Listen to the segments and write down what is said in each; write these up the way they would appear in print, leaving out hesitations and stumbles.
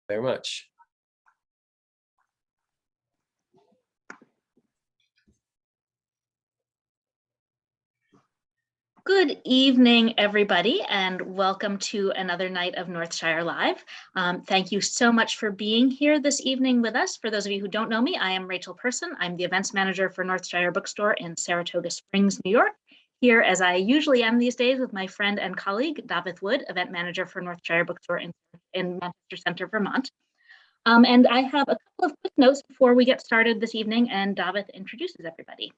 very much. Good evening, everybody, and welcome to another night of Northshire Live. Thank you so much for being here this evening with us. For those of you who don't know me, I am Rachel Person. I'm the events manager for Northshire Bookstore in Saratoga Springs, New York. Here, as I usually am these days, with my friend and colleague, Davith Wood, event manager for Northshire Bookstore in Manchester Center, Vermont. And I have a couple of quick notes before we get started this evening, and Davith introduces everybody.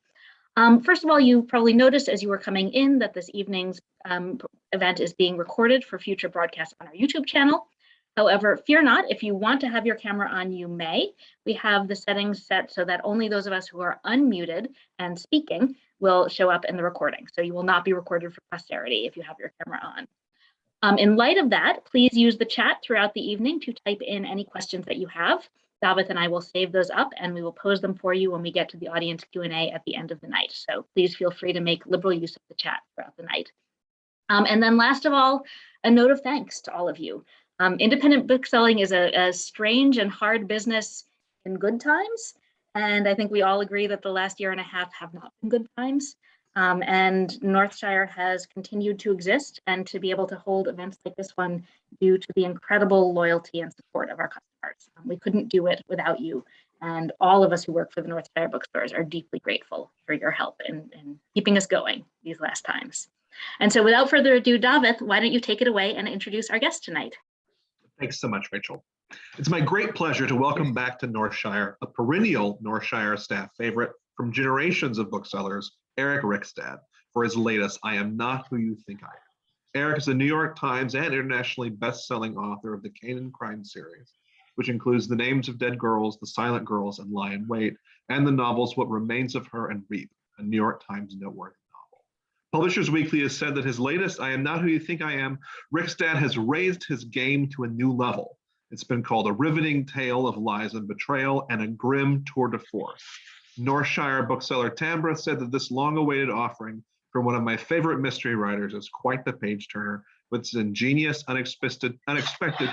First of all, you probably noticed as you were coming in that this evening's event is being recorded for future broadcasts on our YouTube channel. However, fear not, if you want to have your camera on, you may. We have the settings set so that only those of us who are unmuted and speaking will show up in the recording. So you will not be recorded for posterity if you have your camera on. In light of that, please use the chat throughout the evening to type in any questions that you have. Davith and I will save those up and we will pose them for you when we get to the audience Q&A at the end of the night. So please feel free to make liberal use of the chat throughout the night. And then last of all, a note of thanks to all of you. Independent bookselling is a strange and hard business in good times. And I think we all agree that the last year and a half have not been good times. And Northshire has continued to exist and to be able to hold events like this one due to the incredible loyalty and support of our customers. We couldn't do it without you. And all of us who work for the Northshire bookstores are deeply grateful for your help in keeping us going these last times. And so without further ado, Davith, why don't you take it away and introduce our guest tonight? Thanks so much, Rachel. It's my great pleasure to welcome back to Northshire a perennial Northshire staff favorite from generations of booksellers, Eric Rickstad, for his latest, I Am Not Who You Think I Am. Eric is a New York Times and internationally best-selling author of the Canaan Crime series, which includes The Names of Dead Girls, The Silent Girls, and Lie in Wait, and the novels What Remains of Her and Reap, a New York Times noteworthy novel. Publishers Weekly has said that his latest, I Am Not Who You Think I Am, Rickstad has raised his game to a new level. It's been called a riveting tale of lies and betrayal and a grim tour de force. Northshire bookseller Tambra said that this long-awaited offering from one of my favorite mystery writers is quite the page-turner with its ingenious, unexpected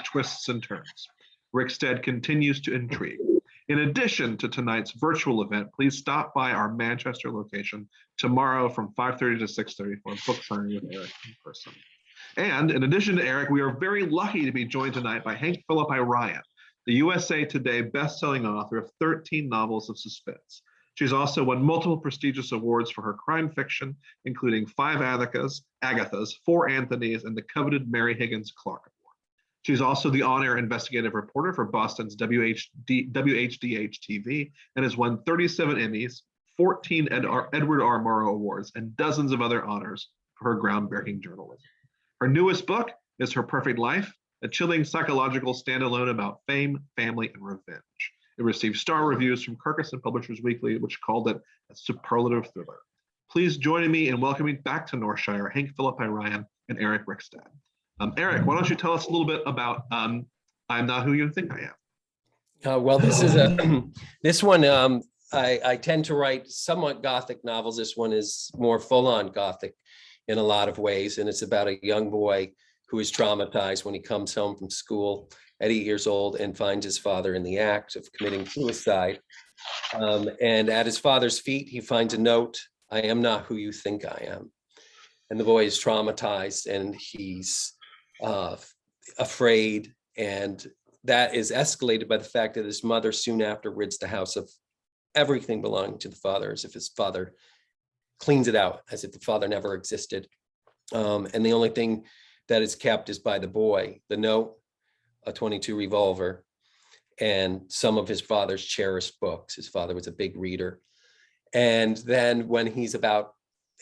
twists and turns. Rickstad continues to intrigue. In addition to tonight's virtual event, please stop by our Manchester location tomorrow from 5:30 to 6:30 for a book signing with Eric in person. And in addition to Eric, we are very lucky to be joined tonight by Hank Phillippi Ryan, the USA Today best-selling author of 13 novels of suspense. She's also won multiple prestigious awards for her crime fiction, including 5 Agathas, 4 Anthonys, and the coveted Mary Higgins Clark Award. She's also the on-air investigative reporter for Boston's WHDH-TV and has won 37 Emmys, 14 Edward R. Murrow Awards, and dozens of other honors for her groundbreaking journalism. Her newest book is Her Perfect Life, a chilling psychological standalone about fame, family, and revenge. It received star reviews from Kirkus and Publishers Weekly, which called it a superlative thriller. Please join me in welcoming back to Northshire Hank Phillippi Ryan and Eric Rickstad. Eric, why don't you tell us a little bit about I'm Not Who You Think I Am? Well, this is this one. I tend to write somewhat Gothic novels. This one is more full-on Gothic in a lot of ways, and it's about a young boy who is traumatized when he comes home from school at 8 years old and finds his father in the act of committing suicide. And at his father's feet, he finds a note, I am not who you think I am. And the boy is traumatized and he's afraid. And that is escalated by the fact that his mother soon after rids the house of everything belonging to the father, as if his father cleans it out, as if the father never existed. And the only thing that is kept is by the boy, the note, a .22 revolver, and some of his father's cherished books. His father was a big reader. And then when he's about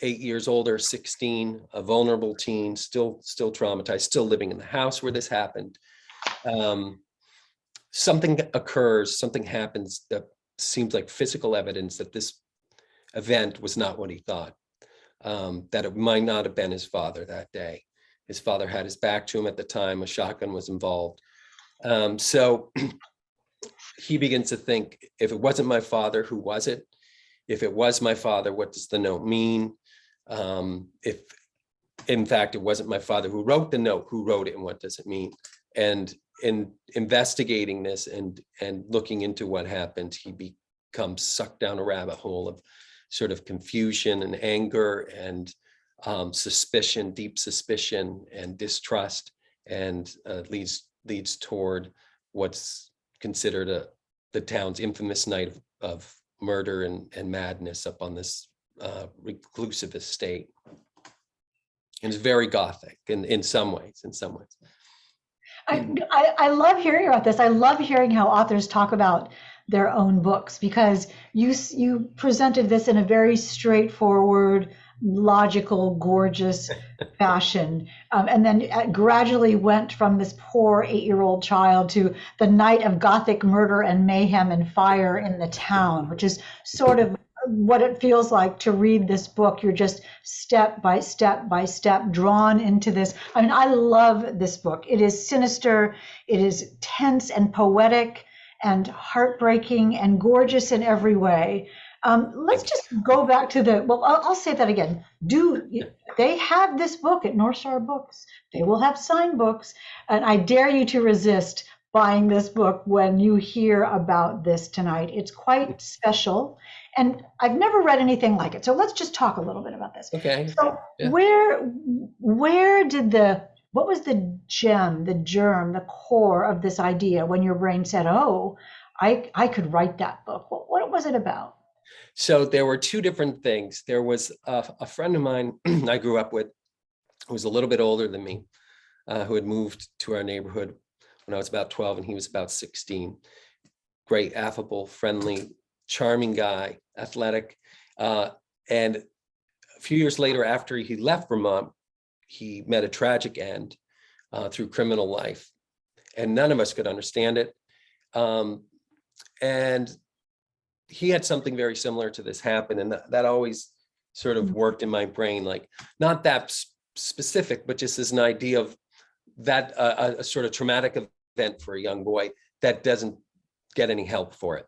8 years older, 16, a vulnerable teen, still traumatized, still living in the house where this happened, something occurs, something happens that seems like physical evidence that this event was not what he thought, that it might not have been his father that day. His father had his back to him at the time, a shotgun was involved. So he begins to think, if it wasn't my father, who was it? If it was my father, what does the note mean? If in fact it wasn't my father who wrote the note, who wrote it and what does it mean? And in investigating this and looking into what happened, he becomes sucked down a rabbit hole of sort of confusion and anger and suspicion, deep suspicion and distrust, and leads toward what's considered the town's infamous night of murder and madness up on this reclusive estate. And it's very Gothic in some ways. I love hearing about this. I love hearing how authors talk about their own books, because you presented this in a very straightforward, logical, gorgeous fashion, and then gradually went from this poor 8-year-old child to the night of Gothic murder and mayhem and fire in the town, which is sort of what it feels like to read this book. You're just step by step by step drawn into this. I mean, I love this book. It is sinister, it is tense and poetic and heartbreaking and gorgeous in every way. Let's just go back to I'll say that again. They have this book at Northshire Books. They will have signed books, and I dare you to resist buying this book when you hear about this tonight. It's quite special, and I've never read anything like it. So let's just talk a little bit about this. Okay. So Yeah. What was the gem, the germ, the core of this idea when your brain said, oh, I could write that book? What was it about? So there were two different things. There was a friend of mine I grew up with, who was a little bit older than me, who had moved to our neighborhood when I was about 12 and he was about 16. Great, affable, friendly, charming guy, athletic. And a few years later, after he left Vermont, he met a tragic end through criminal life. And none of us could understand it. And he had something very similar to this happen. And that always sort of worked in my brain, like not that specific, but just as an idea of that a sort of traumatic event for a young boy that doesn't get any help for it.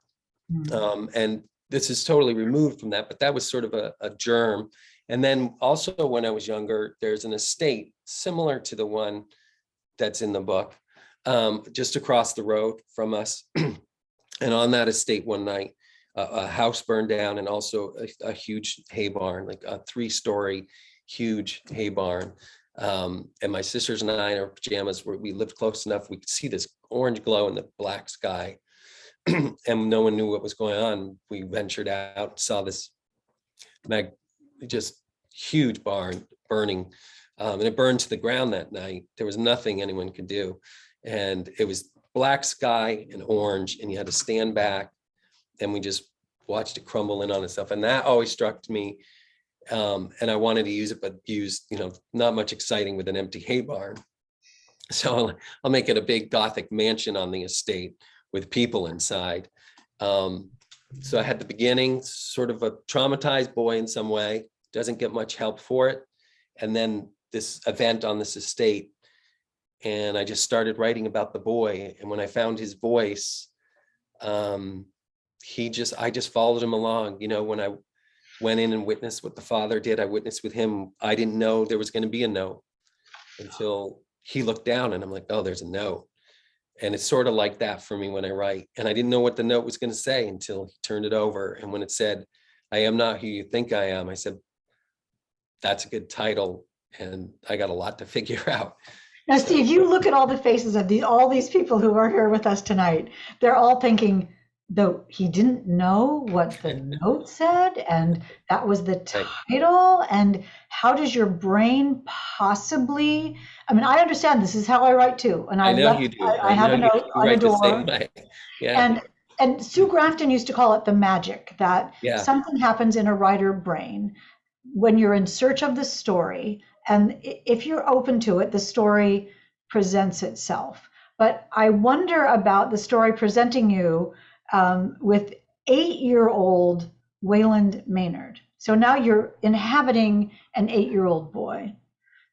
And this is totally removed from that, but that was sort of a germ. And then also when I was younger, there's an estate similar to the one that's in the book, just across the road from us. And on that estate one night, a house burned down, and also a huge hay barn, like a 3-story huge hay barn. And my sisters and I in our pajamas, we lived close enough, we could see this orange glow in the black sky. And no one knew what was going on. We ventured out, saw this just huge barn burning, and it burned to the ground that night. There was nothing anyone could do, and it was black sky and orange, and you had to stand back, and we just watched it crumble in on itself. And that always struck me, and I wanted to use it, but not much exciting with an empty hay barn. So I'll make it a big Gothic mansion on the estate with people inside. So I had the beginning, sort of a traumatized boy in some way, doesn't get much help for it. And then this event on this estate. And I just started writing about the boy. And when I found his voice, I just followed him along. When I went in and witnessed what the father did, I witnessed with him. I didn't know there was going to be a note until he looked down, and I'm like, oh, there's a note. And it's sort of like that for me when I write. And I didn't know what the note was going to say until he turned it over. And when it said, I am not who you think I am, I said, that's a good title. And I got a lot to figure out. Now, Steve, you look at all the faces of all these people who are here with us tonight. They're all thinking, though he didn't know what the note said, and that was the title. And how does your brain possibly? I mean, I understand this is how I write too, and I know you do. I have a note on a door. Yeah. And Sue Grafton used to call it the magic, that something happens in a writer brain when you're in search of the story, and if you're open to it, the story presents itself. But I wonder about the story presenting you with 8-year-old Wayland Maynard. So now you're inhabiting an 8-year-old boy.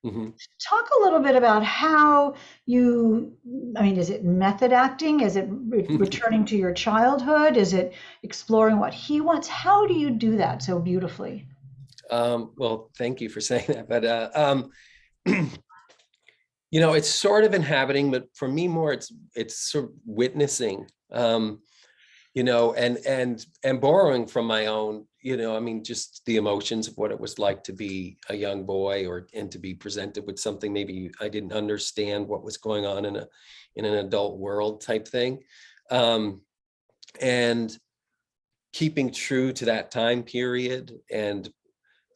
Mm-hmm. Talk a little bit about how is it method acting? Is it returning to your childhood? Is it exploring what he wants? How do you do that so beautifully? Well, thank you for saying that. But It's sort of inhabiting, but for me more, it's sort of witnessing, and borrowing from my own, just the emotions of what it was like to be a young boy, and to be presented with something maybe I didn't understand what was going on in an adult world type thing, and keeping true to that time period, and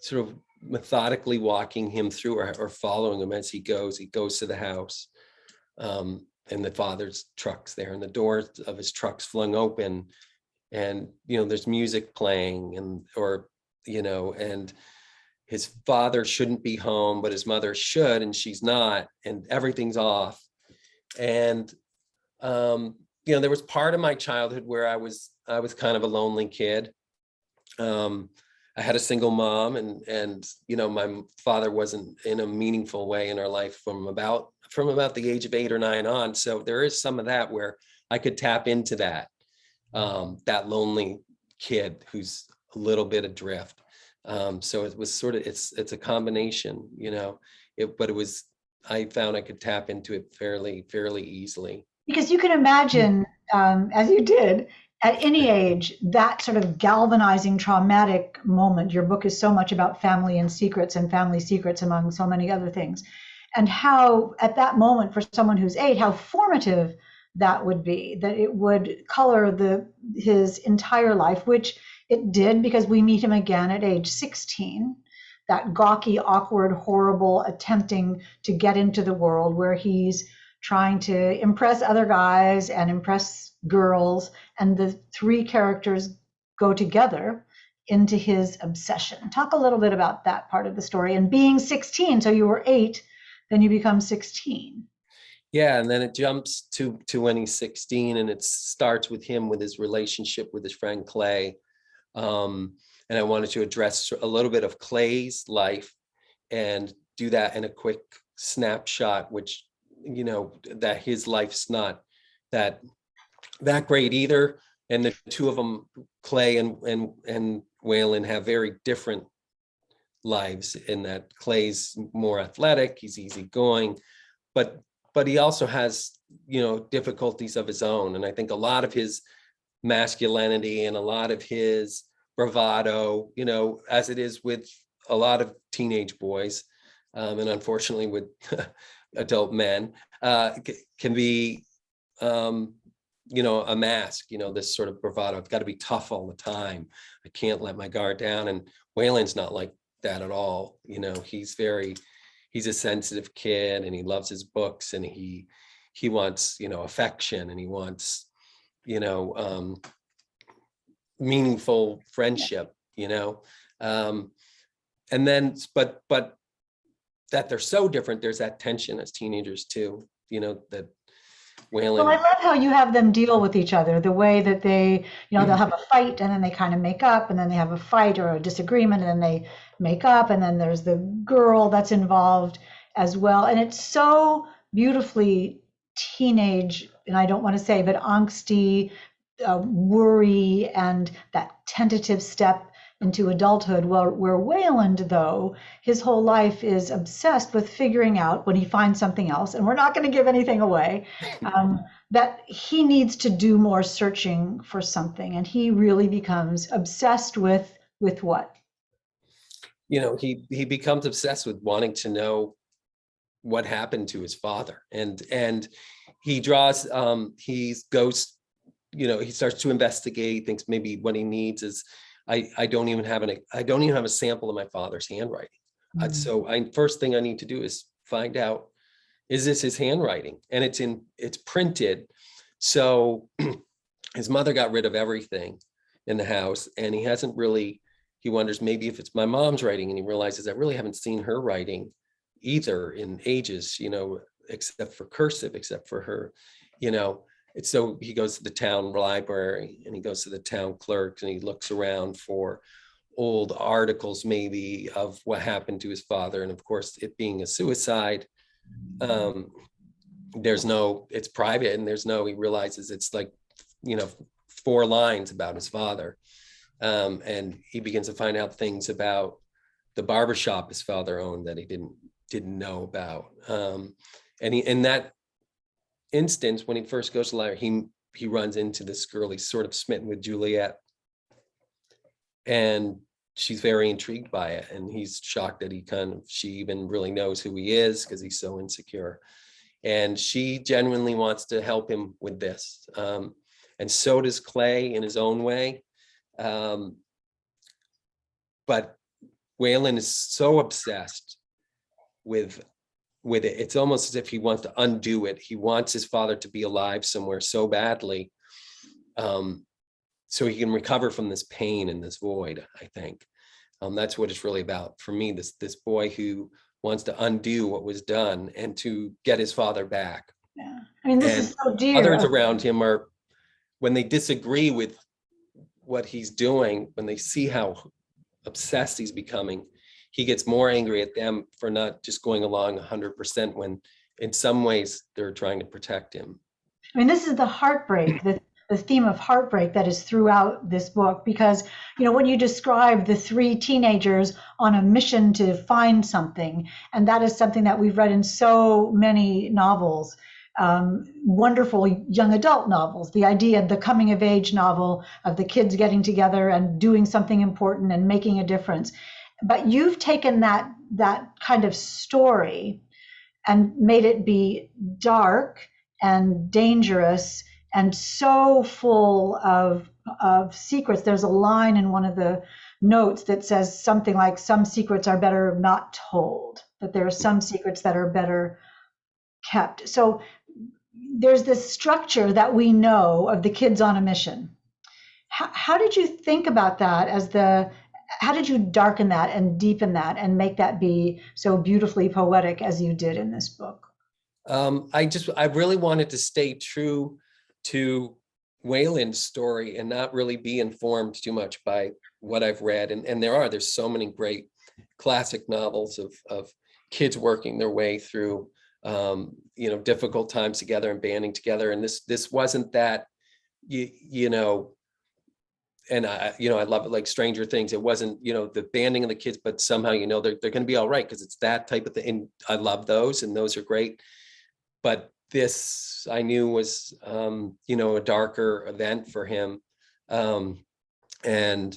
sort of methodically walking him through, or following him as he goes to the house, and the father's truck's there, and the doors of his truck's flung open, and there's music playing, and his father shouldn't be home, but his mother should, and she's not, and everything's off. And there was part of my childhood where I was kind of a lonely kid. I had a single mom, and my father wasn't in a meaningful way in our life from about the age of 8 or 9 on. So there is some of that where I could tap into that lonely kid who's a little bit adrift. So it was sort of, it's a combination, but I found I could tap into it fairly easily. Because you can imagine, as you did, at any age, that sort of galvanizing, traumatic moment. Your book is so much about family and family secrets, among so many other things. And how, at that moment, for someone who's 8, how formative that would be, that it would color his entire life, which it did, because we meet him again at age 16, that gawky, awkward, horrible attempting to get into the world, where he's trying to impress other guys and impress girls, and the 3 characters go together into his obsession. Talk a little bit about that part of the story, and being 16. So you were 8, then you become 16. Yeah, and then it jumps to when he's 16, and it starts with him with his relationship with his friend Clay. And I wanted to address a little bit of Clay's life and do that in a quick snapshot, which that his life's not that great either, and the 2 of them, Clay and Waylon, have very different lives, in that Clay's more athletic, he's easygoing, but he also has difficulties of his own. And I think a lot of his masculinity and a lot of his bravado, as it is with a lot of teenage boys, and unfortunately with adult men, can be a mask, this sort of bravado. I've got to be tough all the time. I can't let my guard down. And Waylon's not like that at all. He's a sensitive kid, and he loves his books, and he wants, affection, and he wants, meaningful friendship, and then, but that they're so different. There's that tension as teenagers too, that Waylon. Well, I love how you have them deal with each other, the way that they, they'll have a fight, and then they kind of make up, and then they have a fight or a disagreement, and then they make up, and then there's the girl that's involved as well. And it's so beautifully teenage, and I don't want to say, but angsty, worry, and that tentative step into adulthood, where Wayland, though, his whole life is obsessed with figuring out, when he finds something else, and we're not going to give anything away, that he needs to do more searching for something, and he really becomes obsessed with what? He becomes obsessed with wanting to know what happened to his father, and he draws, he goes, he starts to investigate, thinks maybe what he needs is, I don't even have a sample of my father's handwriting. Mm-hmm. So first thing I need to do is find out, is this his handwriting? And it's printed. So his mother got rid of everything in the house, and he wonders maybe if it's my mom's writing, and he realizes I really haven't seen her writing either in ages, except for cursive, except for her, So he goes to the town library, and he goes to the town clerk, and he looks around for old articles maybe of what happened to his father. And of course, it being a suicide, it's private, and he realizes it's like, 4 lines about his father. And he begins to find out things about the barbershop his father owned that he didn't know about. And in that instance, when he first goes to the library, he runs into this girl. He's sort of smitten with Juliet, and she's very intrigued by it. And he's shocked that she even really knows who he is, because he's so insecure. And she genuinely wants to help him with this. And so does Clay in his own way. But Waylon is so obsessed with it. It's almost as if he wants to undo it. He wants his father to be alive somewhere so badly, so he can recover from this pain and this void, I think. That's what it's really about for me, this boy who wants to undo what was done and to get his father back. Yeah. I mean, this is so dear. Others around him are, when they disagree with what he's doing, when they see how obsessed he's becoming, he gets more angry at them for not just going along 100%, when in some ways they're trying to protect him. I mean, this is the heartbreak, the theme of heartbreak that is throughout this book, because, when you describe the three teenagers on a mission to find something, and that is something that we've read in so many novels, wonderful young adult novels, the idea of the coming of age novel of the kids getting together and doing something important and making a difference. But you've taken that kind of story and made it be dark and dangerous and so full of secrets. There's a line in one of the notes that says something like, some secrets are better not told, that there are some secrets that are better kept. So there's this structure that we know of the kids on a mission. How did you think about that how did you darken that and deepen that and make that be so beautifully poetic as you did in this book? I really wanted to stay true to Waylon's story and not really be informed too much by what I've read. And there's so many great classic novels of kids working their way through, difficult times together and banding together. And this wasn't that, and I love it, like Stranger Things. It wasn't, the banding of the kids, but somehow, they're going to be all right, because it's that type of thing. And I love those, and those are great. But this, I knew, was, a darker event for him. And when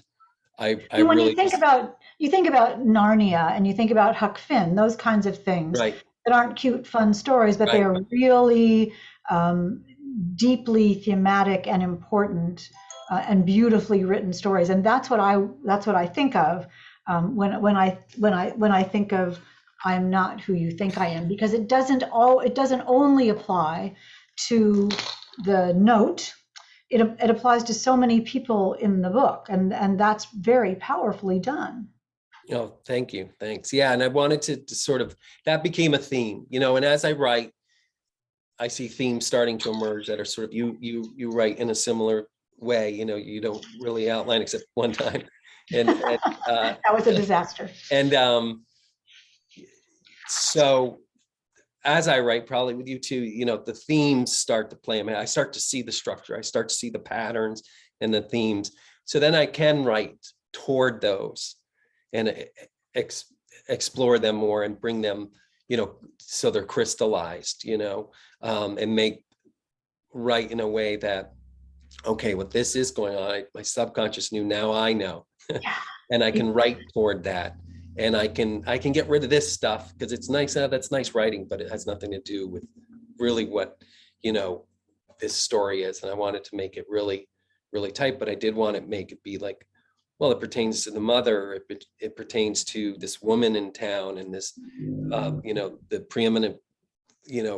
you think about Narnia and you think about Huck Finn, those kinds of things, right, that aren't cute, fun stories, but right, they are really deeply thematic and important. And beautifully written stories, and that's what I think of when I think of I am not who you think I am, because it doesn't only apply to the note. It applies to so many people in the book, and that's very powerfully done. Oh, thank you, thanks. Yeah, and I wanted to sort of, that became a theme, and as I write, I see themes starting to emerge that are sort of, you write in a similar way, you don't really outline except one time, and that was a disaster. And so as I write, probably with you too, the themes start to play. I start to see the structure, I start to see the patterns and the themes, so then I can write toward those and explore them more and bring them, so they're crystallized, and write in a way that, okay, what this is going on, my subconscious knew, now I know. And I can write toward that, and I can get rid of this stuff, because it's nice. That's nice writing, but it has nothing to do with really what this story is. And I wanted to make it really, really tight, but I did want to make it be like, well, it pertains to the mother, it pertains to this woman in town, and this the preeminent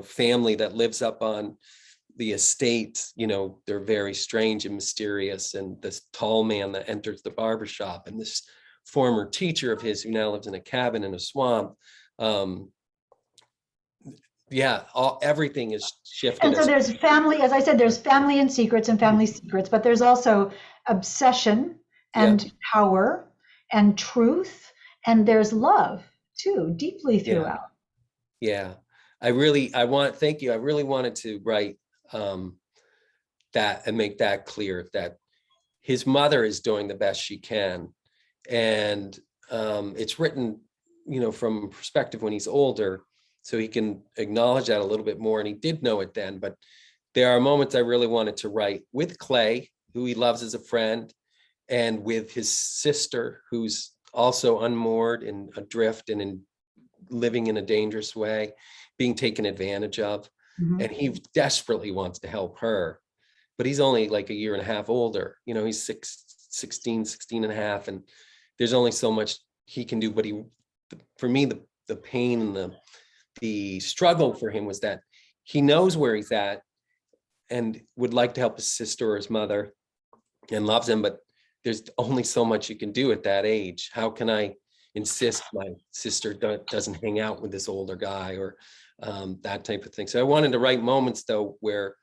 family that lives up on the estate. They're very strange and mysterious, and this tall man that enters the barbershop, and this former teacher of his who now lives in a cabin in a swamp. Everything is shifted. And so there's family, as I said, there's family and secrets and family secrets, but there's also obsession and power and truth, and there's love too, deeply throughout. Thank you. I really wanted to write that and make that clear, that his mother is doing the best she can, and it's written from a perspective when he's older, so he can acknowledge that a little bit more. And he did know it then, but there are moments I really wanted to write with Clay, who he loves as a friend, and with his sister, who's also unmoored and adrift and living in a dangerous way, being taken advantage of. Mhm. And he desperately wants to help her, but he's only like a year and a half older. He's 16 and a half, and there's only so much he can do. But for me, the pain and the struggle for him was that he knows where he's at and would like to help his sister or his mother and loves him, but there's only so much you can do at that age. How can I insist my sister doesn't hang out with this older guy, or that type of thing? So I wanted to write moments, though, where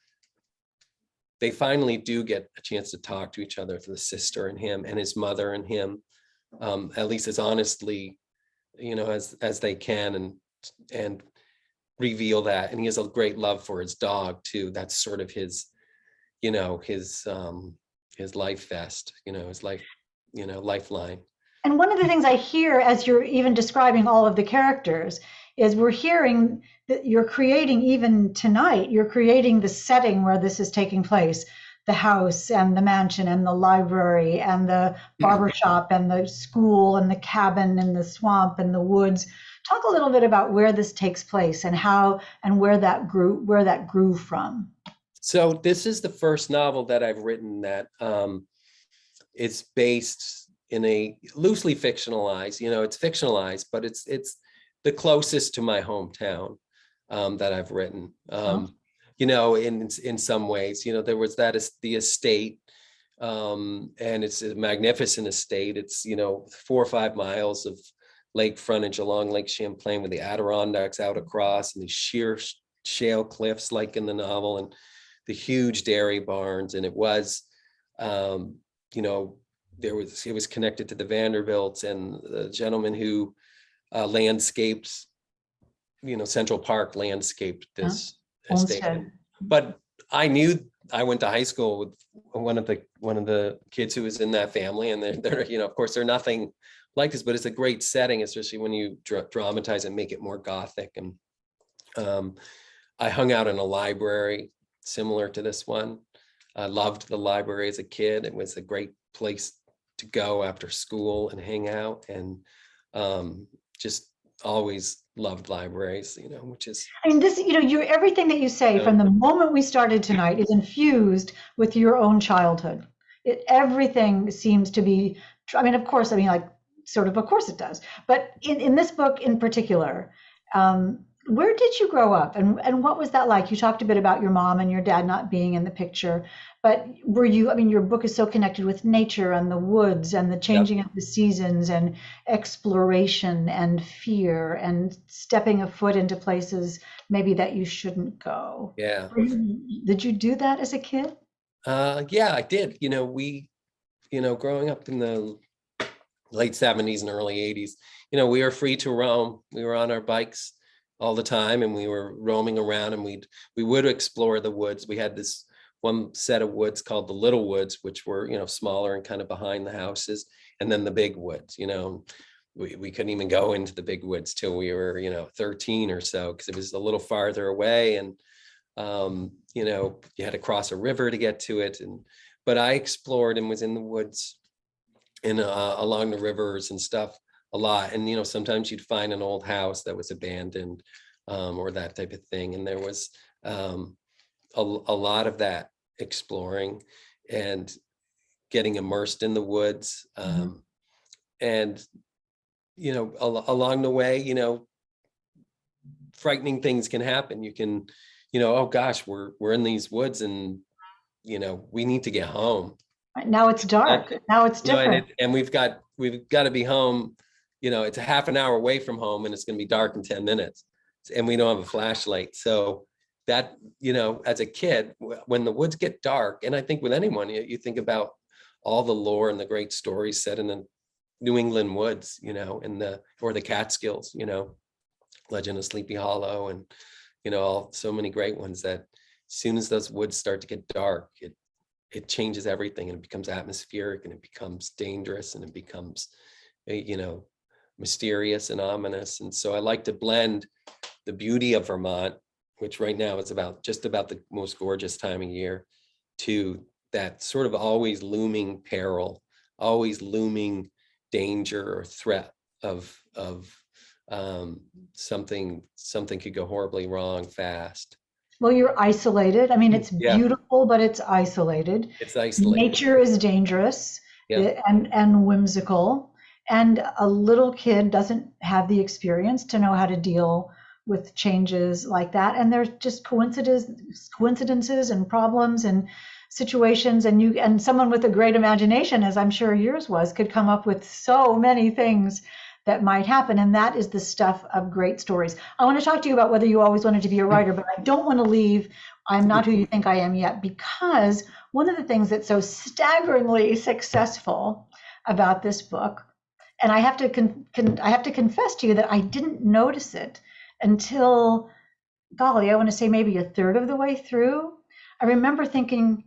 they finally do get a chance to talk to each other, for the sister and him and his mother and him, at least as honestly, as they can, and reveal that. And he has a great love for his dog too. That's sort of his life vest, his life, lifeline. And one of the things I hear as you're even describing all of the characters is we're hearing that you're creating, even tonight, you're creating the setting where this is taking place, the house and the mansion and the library and the barber shop and the school and the cabin and the swamp and the woods. Talk a little bit about where this takes place and how and where that grew from. So this is the first novel that I've written that it's based in a loosely fictionalized, it's fictionalized, but it's the closest to my hometown that I've written. In some ways, there was the estate, and it's a magnificent estate. It's 4 or 5 miles of lake frontage along Lake Champlain, with the Adirondacks out across, and these sheer shale cliffs like in the novel, and the huge dairy barns. And it was it was connected to the Vanderbilts, and the gentleman who landscaped, Central Park landscaped this estate. But I went to high school with one of the kids who was in that family, and they're of course they're nothing like this, but it's a great setting, especially when you dramatize and make it more gothic. And I hung out in a library similar to this one. I loved the library as a kid. It was a great place to go after school and hang out, and just always loved libraries, which is. This, everything that you say from the moment we started tonight is infused with your own childhood. Everything seems to be, of course, of course it does. But in this book in particular, where did you grow up, and what was that like? You talked a bit about your mom and your dad not being in the picture, but were you, your book is so connected with nature and the woods and the changing of the seasons and exploration and fear and stepping a foot into places maybe that you shouldn't go. Yeah. Did you do that as a kid? Yeah, I did. Growing up in the late 70s and early 80s, we were free to roam. We were on our bikes all the time, and we were roaming around, and we would explore the woods. We had this one set of woods called the Little Woods, which were, smaller and kind of behind the houses, and then the big woods. We couldn't even go into the big woods till we were, 13 or so, because it was a little farther away, and you had to cross a river to get to it. But I explored and was in the woods and along the rivers and stuff a lot. And sometimes you'd find an old house that was abandoned, or that type of thing. And there was a lot of that exploring and getting immersed in the woods. And along the way, frightening things can happen. You can, oh gosh, we're in these woods, and we need to get home. Now it's dark. Now it's different. And we've got to be home. It's a half an hour away from home, and it's going to be dark in 10 minutes, and we don't have a flashlight. So that, as a kid, when the woods get dark, and I think with anyone, you think about all the lore and the great stories set in the New England woods, or the Catskills, Legend of Sleepy Hollow, and, so many great ones, that as soon as those woods start to get dark, it changes everything, and it becomes atmospheric, and it becomes dangerous, and it becomes, mysterious and ominous. And so I like to blend the beauty of Vermont, which right now is just about the most gorgeous time of year, to that sort of always looming peril, always looming danger or threat of something could go horribly wrong fast. Well, you're isolated. I mean, it's Yeah. beautiful, but it's isolated. It's isolated. Nature is dangerous, Yeah. and whimsical. And a little kid doesn't have the experience to know how to deal with changes like that. And there's just coincidences and problems and situations. And someone with a great imagination, as I'm sure yours was, could come up with so many things that might happen. And that is the stuff of great stories. I want to talk to you about whether you always wanted to be a writer, but I don't want to leave I'm not who you think I am yet, because one of the things that's so staggeringly successful about this book, and I have to confess to you that I didn't notice it until, golly, I want to say maybe a third of the way through. I remember thinking,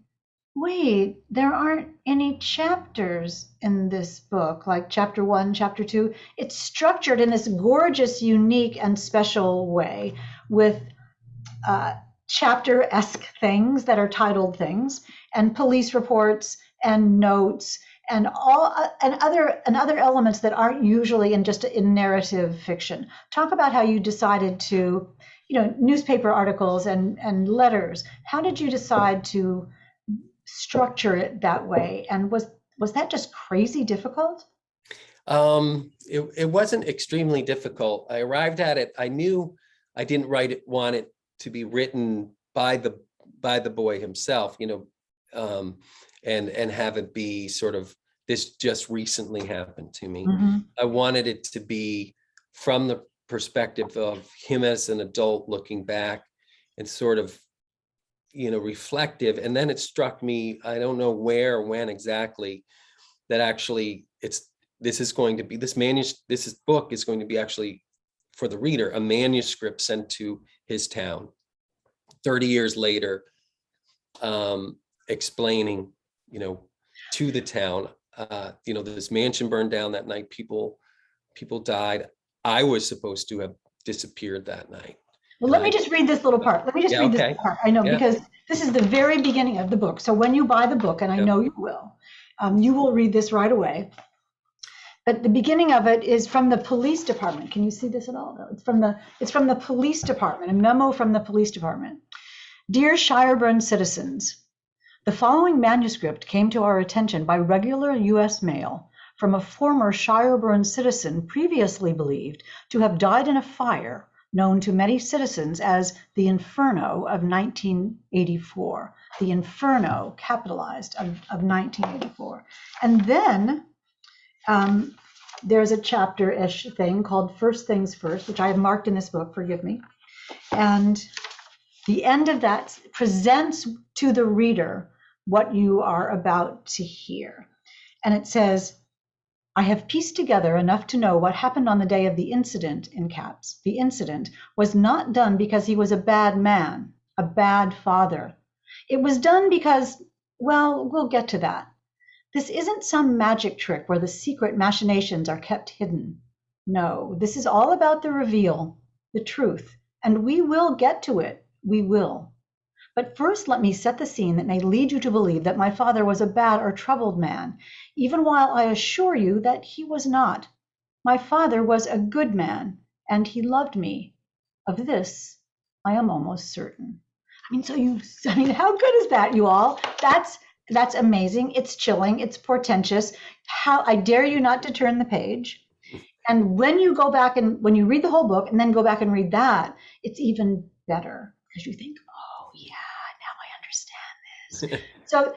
wait, there aren't any chapters in this book, like chapter 1, chapter 2. It's structured in this gorgeous, unique, and special way with chapter-esque things that are titled things, and police reports and notes and other elements that aren't usually in narrative fiction. Talk about how you decided to, newspaper articles and letters. How did you decide to structure it that way? And was that just crazy difficult? It wasn't extremely difficult. I arrived at it. I knew I didn't want it to be written by the boy himself, and have it be sort of, this just recently happened to me. Mm-hmm. I wanted it to be from the perspective of him as an adult looking back and sort of, reflective. And then it struck me, I don't know where or when exactly, that actually this book is going to be actually, for the reader, a manuscript sent to his town 30 years later, explaining, to the town, this mansion burned down that night. People died. I was supposed to have disappeared that night. Well, let me just read this little part. This little part. I know, because this is the very beginning of the book. So when you buy the book, and I know you will read this right away. But the beginning of it is from the police department. Can you see this at all? It's from the police department, a memo from the police department. Dear Shireburne citizens, the following manuscript came to our attention by regular U.S. mail from a former Shireburne citizen previously believed to have died in a fire known to many citizens as the Inferno of 1984. The Inferno, capitalized, of 1984. And then there's a chapter-ish thing called First Things First, which I have marked in this book, forgive me. And the end of that presents to the reader what you are about to hear. And it says, I have pieced together enough to know what happened on the day of the incident, in caps. The incident was not done because he was a bad man, a bad father. It was done because, well, we'll get to that. This isn't some magic trick where the secret machinations are kept hidden. No, this is all about the reveal, the truth, and we will get to it. We will. But first, let me set the scene that may lead you to believe that my father was a bad or troubled man, even while I assure you that he was not. My father was a good man, and he loved me. Of this, I am almost certain. How good is that, you all? That's amazing. It's chilling. It's portentous. How I dare you not to turn the page. And when you go back and when you read the whole book and then go back and read that, it's even better, because you think, oh yeah, now I understand this. So,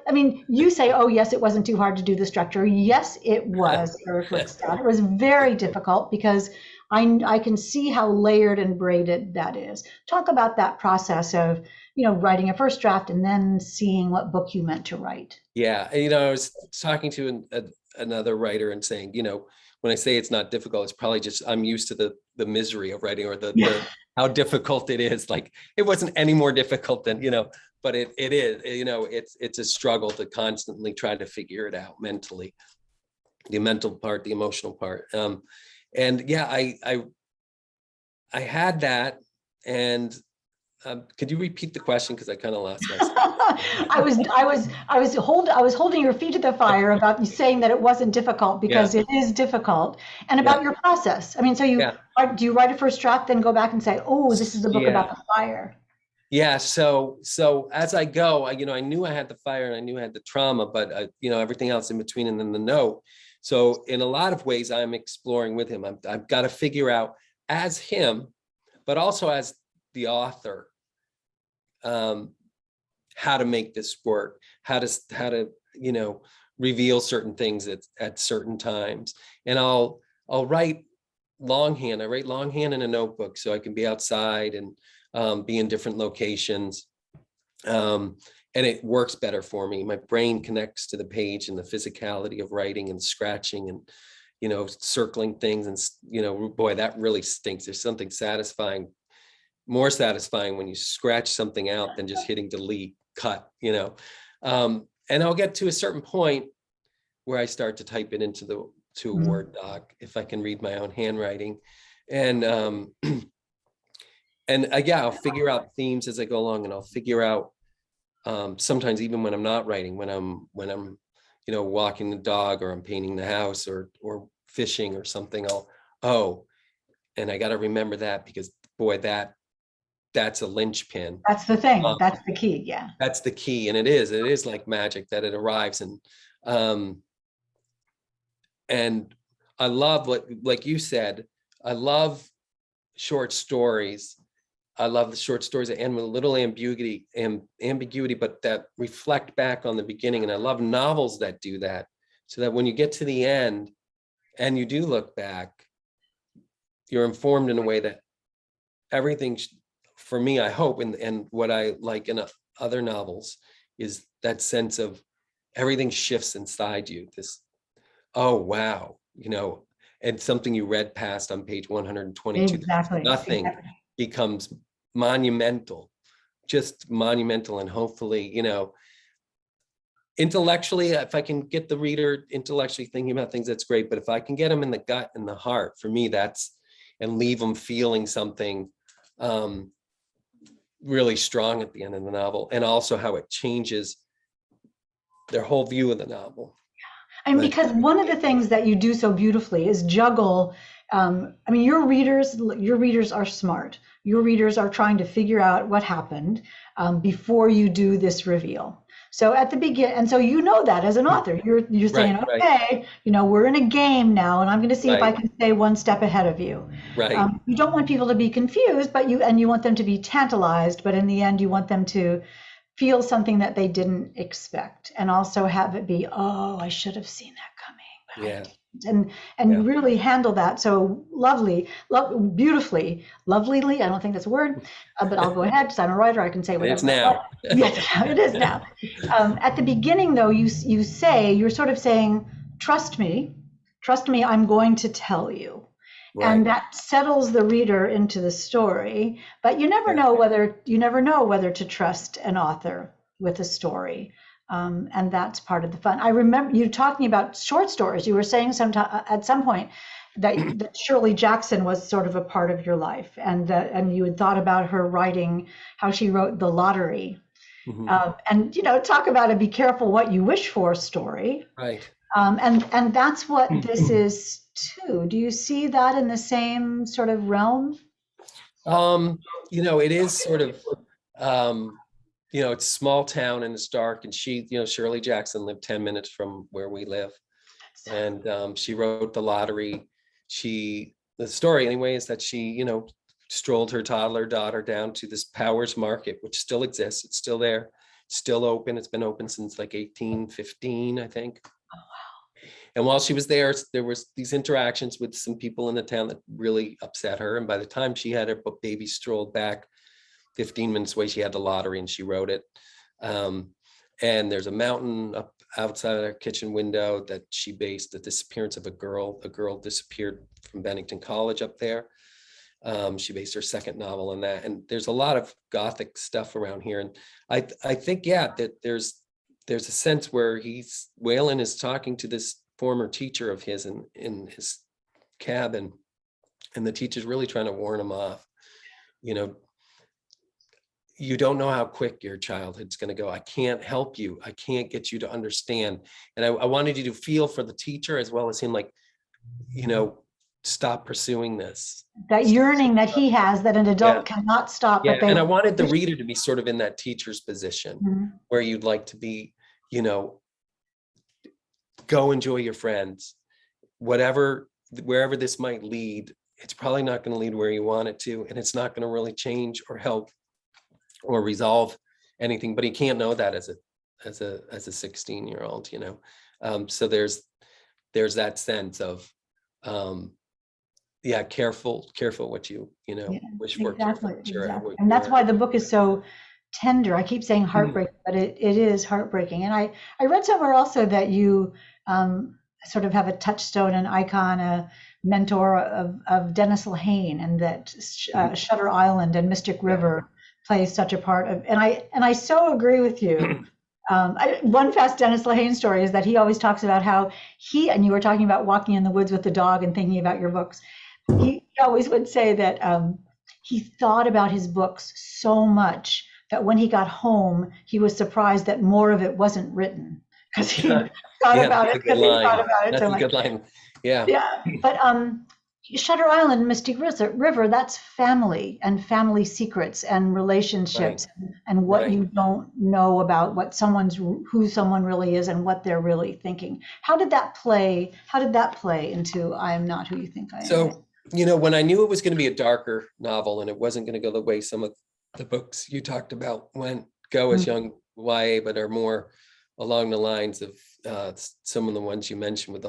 you say, oh yes, it wasn't too hard to do the structure. Yes, it was, Eric Rickstad. It was very difficult because I can see how layered and braided that is. Talk about that process of, writing a first draft and then seeing what book you meant to write. Yeah. I was talking to another writer and saying, when I say it's not difficult, it's probably just, I'm used to the misery of writing, or the how difficult it is. Like, it wasn't any more difficult than, but it is, it's a struggle to constantly try to figure it out mentally, the mental part, the emotional part. And yeah, I had that. and could you repeat the question? Because I kind of lost myself. I was holding your feet to the fire about you saying that it wasn't difficult, because it is difficult, and about your process. I mean, so do you write a first draft, then go back and say, oh, this is the book about the fire? Yeah. So as I go, I knew I had the fire and I knew I had the trauma, but everything else in between, and then the note. So in a lot of ways, I'm exploring with him. I've got to figure out as him, but also as the author, how to make this work, how to reveal certain things at certain times. And I'll write longhand. I write longhand in a notebook so I can be outside and be in different locations. And it works better for me. My brain connects to the page and the physicality of writing and scratching and, circling things. And, boy, that really stinks. There's something more satisfying when you scratch something out than just hitting delete, cut, and I'll get to a certain point where I start to type it into a Word doc, if I can read my own handwriting. And, I'll figure out themes as I go along, and I'll figure out, sometimes even when I'm not writing, when I'm walking the dog, or I'm painting the house, or fishing or something, and I got to remember that, because boy, that's a linchpin. That's the thing. That's the key. Yeah. That's the key. And it is like magic that it arrives. And I love like you said, I love short stories. I love the short stories that end with a little ambiguity, but that reflect back on the beginning. And I love novels that do that, so that when you get to the end and you do look back, you're informed in a way that everything, for me, I hope, and what I like in other novels is that sense of everything shifts inside you. This, oh, wow, and something you read past on page 122. Exactly. Nothing becomes monumental, just monumental. And hopefully, intellectually, if I can get the reader intellectually thinking about things, that's great. But if I can get them in the gut and the heart, for me, and leave them feeling something really strong at the end of the novel, and also how it changes their whole view of the novel. And because one of the things that you do so beautifully is juggle. Your readers are smart. Your readers are trying to figure out what happened before you do this reveal. So at the beginning, and so that as an author, you're saying, okay, we're in a game now, and I'm going to see if I can stay one step ahead of you. Right. You don't want people to be confused, but you want them to be tantalized, but in the end, you want them to feel something that they didn't expect, and also have it be, oh, I should have seen that coming. Yeah. And really handle that so beautifully, lovelily. I don't think that's a word, but I'll go ahead, because I'm a writer. I can say whatever. It's now. Yes, it is now. At the beginning, though, you're sort of saying, trust me, I'm going to tell you. Right. And that settles the reader into the story, but you never know whether to trust an author with a story. And that's part of the fun. I remember you talking about short stories. You were saying at some point that Shirley Jackson was sort of a part of your life, and you had thought about her writing, how she wrote The Lottery. Mm-hmm. And talk about a be careful what you wish for story. Right. And that's what this is too. Do you see that in the same sort of realm? It is sort of, it's a small town and it's dark, and Shirley Jackson lived 10 minutes from where we live. And she wrote The Lottery. The story anyway is that she, strolled her toddler daughter down to this Powers Market, which still exists. It's still there, still open. It's been open since like 1815, I think. Oh, wow. And while she was there was these interactions with some people in the town that really upset her. And by the time she had her baby strolled back 15 minutes away, she had The Lottery and she wrote it. And there's a mountain up outside her kitchen window that she based the disappearance of a girl. A girl disappeared from Bennington College up there. She based her second novel on that. And there's a lot of Gothic stuff around here. And I think, that there's a sense where Whalen is talking to this former teacher of his in his cabin, and the teacher's really trying to warn him off. you don't know how quick your childhood's going to go. I can't help you. I can't get you to understand. And I wanted you to feel for the teacher as well as him, like, stop pursuing this. That yearning that he has that an adult cannot stop. Yeah, But they, and I wanted the reader to be sort of in that teacher's position Mhm. where you'd like to be, go enjoy your friends, wherever this might lead. It's probably not going to lead where you want it to, and it's not going to really change or help or resolve anything. But he can't know that as a 16-year-old, so there's that sense of careful what you wish for. Exactly. And that's why the book is so tender. I keep saying heartbreak, but it is heartbreaking. And I read somewhere also that you sort of have a touchstone, an icon, a mentor of Dennis Lehane, and that Shutter Island and Mystic River plays such a part of. And I so agree with you. One fast Dennis Lehane story is that he always talks about how and you were talking about walking in the woods with the dog and thinking about your books. He always would say that he thought about his books so much that when he got home, he was surprised that more of it wasn't written because he thought about it. That's so a much. good line. Yeah. Yeah. But Shutter Island, Mystic River, that's family and family secrets and relationships and what you don't know about who someone really is and what they're really thinking. How did that play into I Am Not Who You Think I Am? So, when I knew it was going to be a darker novel and it wasn't going to go the way some of the books you talked about go as young YA, but are more along the lines of some of the ones you mentioned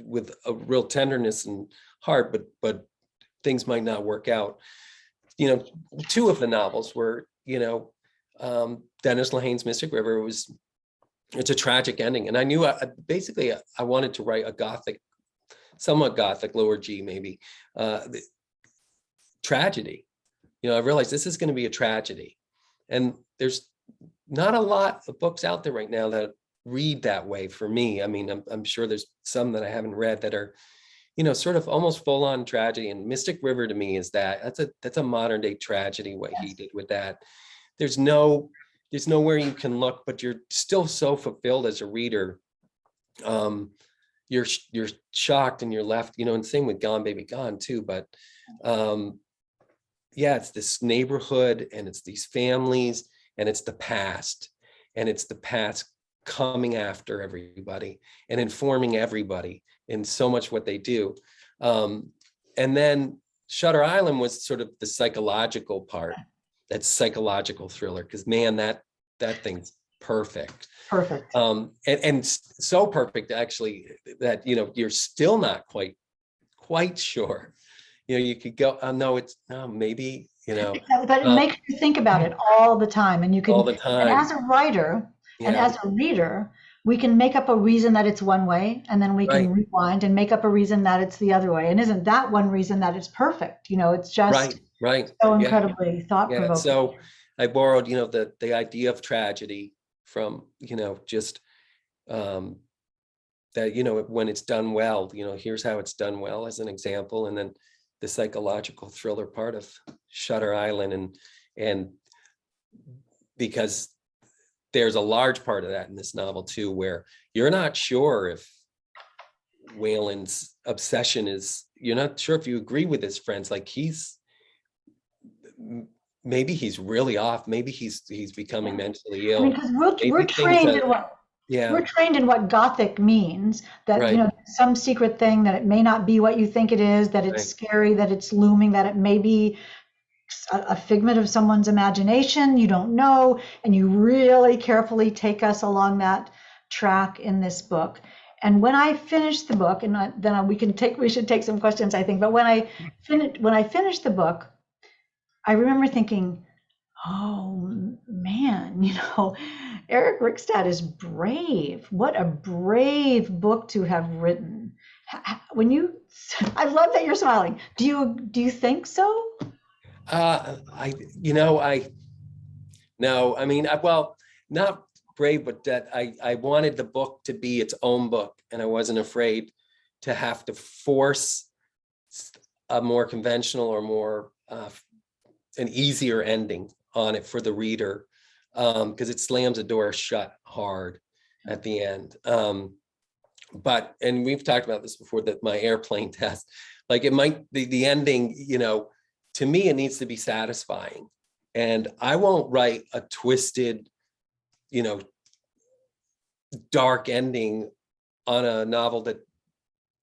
with a real tenderness and heart, but things might not work out. Two of the novels were, Dennis Lehane's Mystic River it's a tragic ending. And I knew I wanted to write a somewhat gothic, lower G maybe, tragedy. I realized this is going to be a tragedy. And there's not a lot of books out there right now that read that way for me. I mean, I'm sure there's some that I haven't read that are, sort of almost full on tragedy. And Mystic River to me is that's a modern day tragedy, what he did with that. There's nowhere you can look, but you're still so fulfilled as a reader. You're shocked and you're left, and same with Gone Baby Gone too. But it's this neighborhood and it's these families and it's the past coming after everybody and informing everybody in so much what they do. And then Shutter Island was sort of the psychological part, that psychological thriller, because man, that thing's perfect. And so perfect actually that you're still not quite sure. You could go, maybe, but it makes you think about it all the time, and you can all the time. And as a writer and as a reader, we can make up a reason that it's one way, and then we can rewind and make up a reason that it's the other way. And isn't that one reason that it's perfect? It's just so incredibly thought-provoking. So I borrowed, the idea of tragedy from, just that, when it's done well, here's how it's done well as an example. And then the psychological thriller part of Shutter Island. And because there's a large part of that in this novel too, where you're not sure if Wayland's obsession you're not sure if you agree with his friends, like maybe he's really off. Maybe he's becoming mentally ill. Because we're trained in we're trained in what Gothic means, that some secret thing, that it may not be what you think it is, that it's scary, that it's looming, that it may be a figment of someone's imagination, you don't know, and you really carefully take us along that track in this book. And when I finished the book, and then we should take some questions, I think. But when I finished the book, I remember thinking, oh man, Eric Rickstad is brave. What a brave book to have written. I love that you're smiling. Do you think so? Not brave, but that I wanted the book to be its own book, and I wasn't afraid to have to force a more conventional or more an easier ending on it for the reader, because it slams a door shut hard at the end. But, and we've talked about this before, that my airplane test, like it might be the ending, you know, to me, it needs to be satisfying. And I won't write a twisted, you know, dark ending on a novel that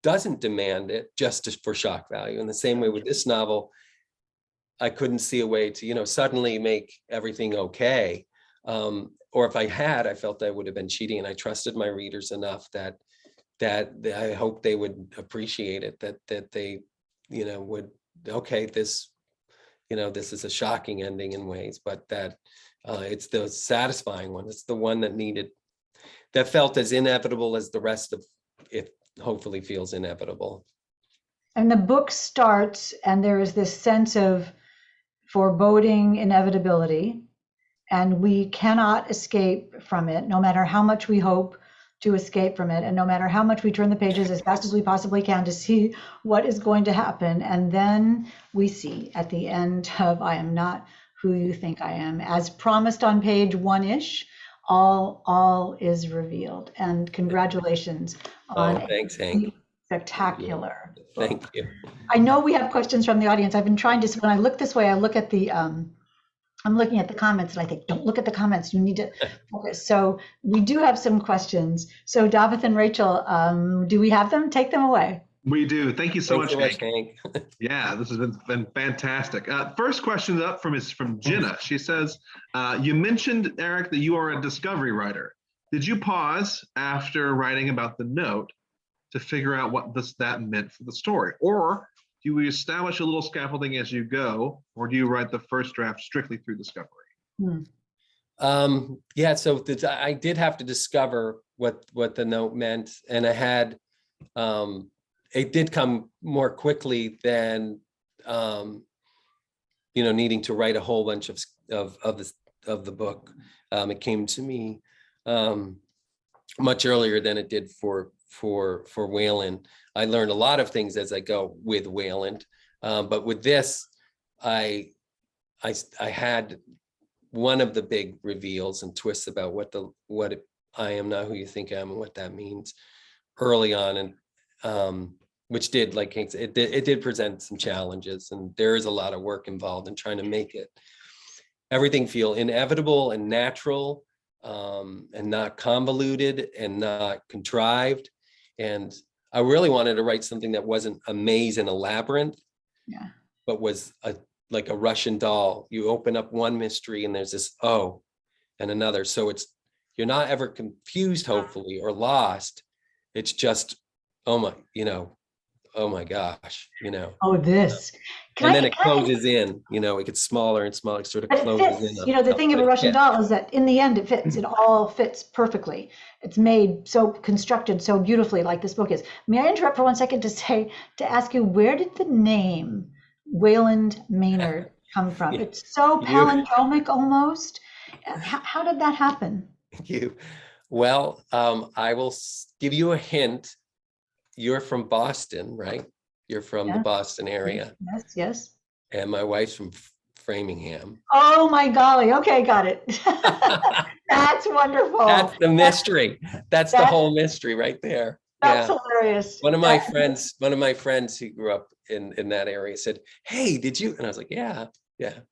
doesn't demand it for shock value. In the same way with this novel, I couldn't see a way to, you know, suddenly make everything okay. Or if I had, I felt I would have been cheating, and I trusted my readers enough that I hope they would appreciate it, that they, you know, would, okay, this, you know, this is a shocking ending in ways, but that it's the satisfying one. It's the one that felt as inevitable as the rest of it hopefully feels inevitable. And the book starts, and there is this sense of foreboding inevitability, and we cannot escape from it, no matter how much we hope to escape from it, and no matter how much we turn the pages as fast as we possibly can to see what is going to happen. And then we see at the end of I Am Not Who You Think I Am, as promised on page 1-ish, all is revealed. And congratulations on Thanks, Hank. Spectacular book. Thank you. I know we have questions from the audience. I've been trying to, when I look this way, I look at the, I'm looking at the comments, and I think, don't look at the comments. You need to focus. So we do have some questions. So Davith and Rachel, do we have them? Take them away. We do. Thank you so much, Hank. Hank. Yeah, this has been fantastic. First question up is from Jenna. She says, you mentioned, Eric, that you are a discovery writer. Did you pause after writing about the note to figure out what that meant for the story? Or do you establish a little scaffolding as you go, or do you write the first draft strictly through discovery? Yeah, so I did have to discover what the note meant, and I had, it did come more quickly than, you know, needing to write a whole bunch of the book. It came to me much earlier than it did for Wayland. I learned a lot of things as I go with Wayland, but with this, I had one of the big reveals and twists about what I am not who you think I am and what that means early on, and which did, like Hank said, it did present some challenges, and there is a lot of work involved in trying to make everything feel inevitable and natural, and not convoluted and not contrived. And I really wanted to write something that wasn't a maze and a labyrinth, but was like a Russian doll. You open up one mystery and there's this and another. So you're not ever confused, hopefully, or lost. It's just, oh my gosh, you know. Oh, this. And then it closes in, you know, it gets smaller and smaller, it sort of closes in. You know, the thing of a Russian doll is that in the end, it fits. It all fits perfectly. It's made so constructed so beautifully, like this book is. May I interrupt for 1 second to ask you, where did the name Wayland Maynard come from? It's so palindromic almost. How did that happen? Thank you. Well, I will give you a hint. You're from Boston, right? You're from the Boston area. Yes. And my wife's from Framingham. Oh my golly. Okay, got it. That's wonderful. That's the mystery. That's the whole mystery right there. That's hilarious. One of my friends who grew up in that area said, "Hey, did you?" And I was like, "Yeah."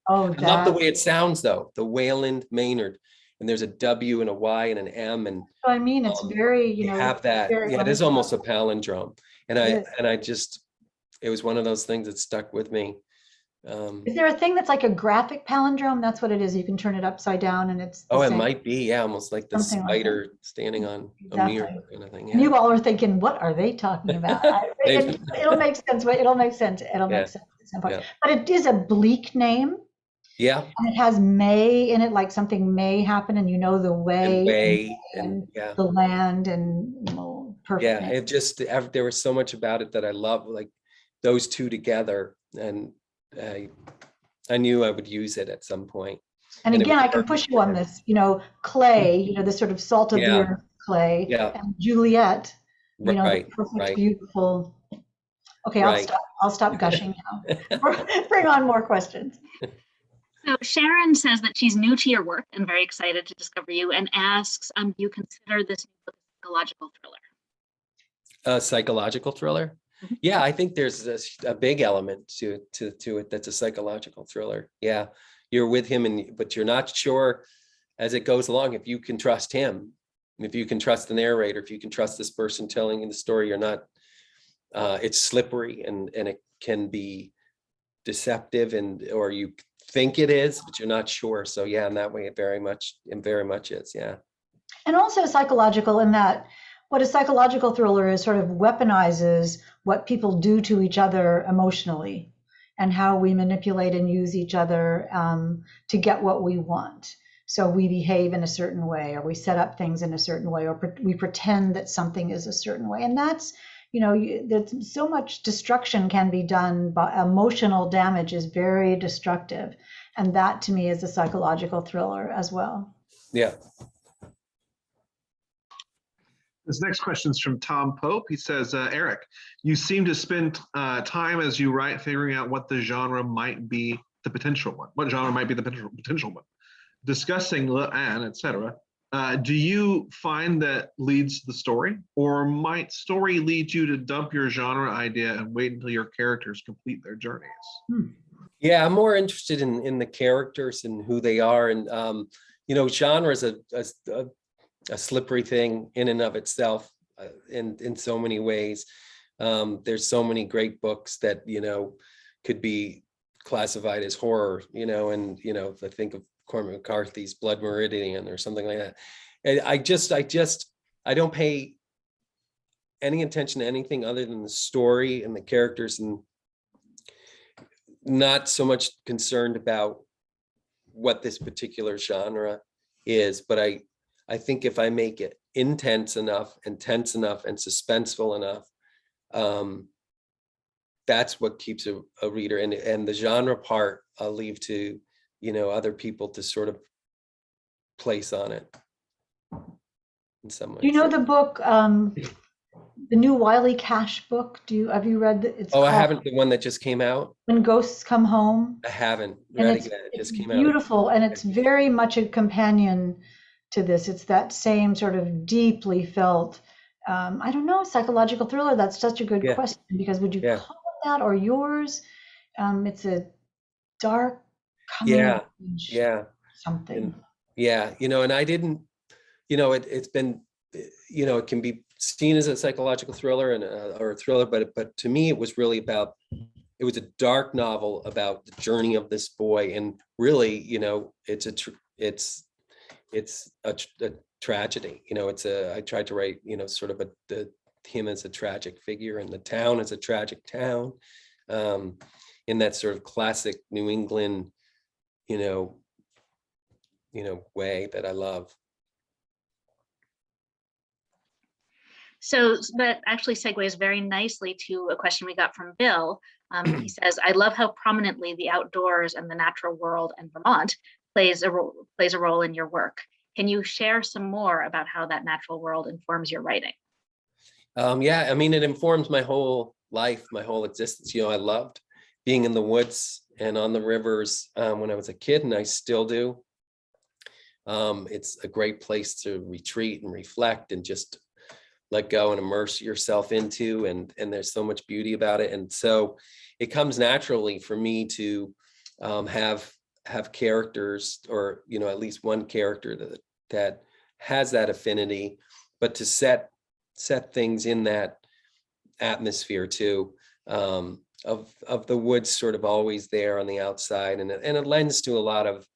Oh, I love the way it sounds though. The Wayland Maynard. And there's a W and a Y and an M, and I mean, it's very, you know, have that. Yeah, it is almost a palindrome. And I just, it was one of those things that stuck with me. Is there a thing that's like a graphic palindrome? That's what it is. You can turn it upside down, and it's it might be, yeah, almost like the spider standing on a mirror kind of thing. Yeah. You all are thinking, what are they talking about? It'll make sense. It'll make sense. It'll make sense at some point. But it is a bleak name. Yeah. And it has may in it, like something may happen, and you know the way and the land and perfect. Yeah, it just, there was so much about it that I love, like those two together, and I knew I would use it at some point. And again, I can push you on this, you know, clay, you know, this sort of salt of the earth clay, and Juliet, you know, the perfect, beautiful. Okay, I'll stop gushing now. Bring on more questions. So Sharon says that she's new to your work and very excited to discover you, and asks, do you consider this book a psychological thriller? A psychological thriller? Mhm. Yeah, I think there's a big element to it that's a psychological thriller. Yeah, you're with him, but you're not sure as it goes along if you can trust him, if you can trust the narrator, if you can trust this person telling you the story. You're not. It's slippery and it can be deceptive, or you think it is, but you're not sure. So yeah, in that way, it very much is. Yeah. And also psychological in that what a psychological thriller is sort of weaponizes what people do to each other emotionally and how we manipulate and use each other to get what we want. So we behave in a certain way, or we set up things in a certain way, or we pretend that something is a certain way. And that's, there's so much destruction can be done, but emotional damage is very destructive. And that to me is a psychological thriller as well. Yeah. This next question is from Tom Pope. He says, Eric, you seem to spend time as you write figuring out what the genre might be, the potential one. What genre might be the potential one? Discussing and etc. Do you find that leads the story, or might story lead you to dump your genre idea and wait until your characters complete their journeys? Yeah, I'm more interested in the characters and who they are, and genre is a slippery thing in and of itself, in so many ways. There's so many great books that could be classified as horror, and if I think of Cormac McCarthy's Blood Meridian or something like that. And I don't pay any attention to anything other than the story and the characters, and not so much concerned about what this particular genre is. But I think if I make it intense enough and tense enough and suspenseful enough, that's what keeps a reader. And the genre part I'll leave to other people to sort of place on it in some way. Do you know the book, the new Wiley Cash book? Have you read it? I haven't. The one that just came out? When Ghosts Come Home. I haven't And read it's, it yet. It it's just came out. beautiful, and it's very much a companion to this. It's that same sort of deeply felt, I don't know, psychological thriller. That's such a good question, because would you call it that, or yours? It's a dark coming of age something. And I didn't, it's been, it can be seen as a psychological thriller or a thriller, but to me it was really about, it was a dark novel about the journey of this boy, and really, it's a tragedy. I tried to write, sort of him as a tragic figure, and the town as a tragic town, in that sort of classic New England, way that I love. So that actually segues very nicely to a question we got from Bill. He says, I love how prominently the outdoors and the natural world and Vermont plays a role in your work. Can you share some more about how that natural world informs your writing? It informs my whole life, my whole existence. I loved being in the woods and on the rivers when I was a kid, and I still do. It's a great place to retreat and reflect and just let go and immerse yourself into, and there's so much beauty about it. And so it comes naturally for me to have characters, or at least one character that has that affinity, but to set things in that atmosphere too, of the woods sort of always there on the outside, and it lends to a lot of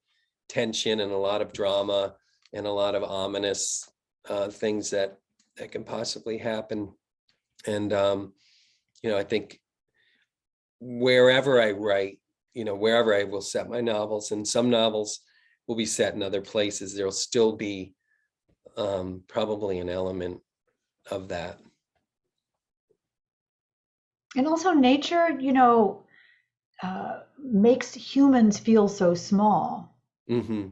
tension and a lot of drama and a lot of ominous things that can possibly happen. And I think wherever I write, wherever I will set my novels, and some novels will be set in other places, there'll still be probably an element of that. And also nature, makes humans feel so small. Mm-hmm.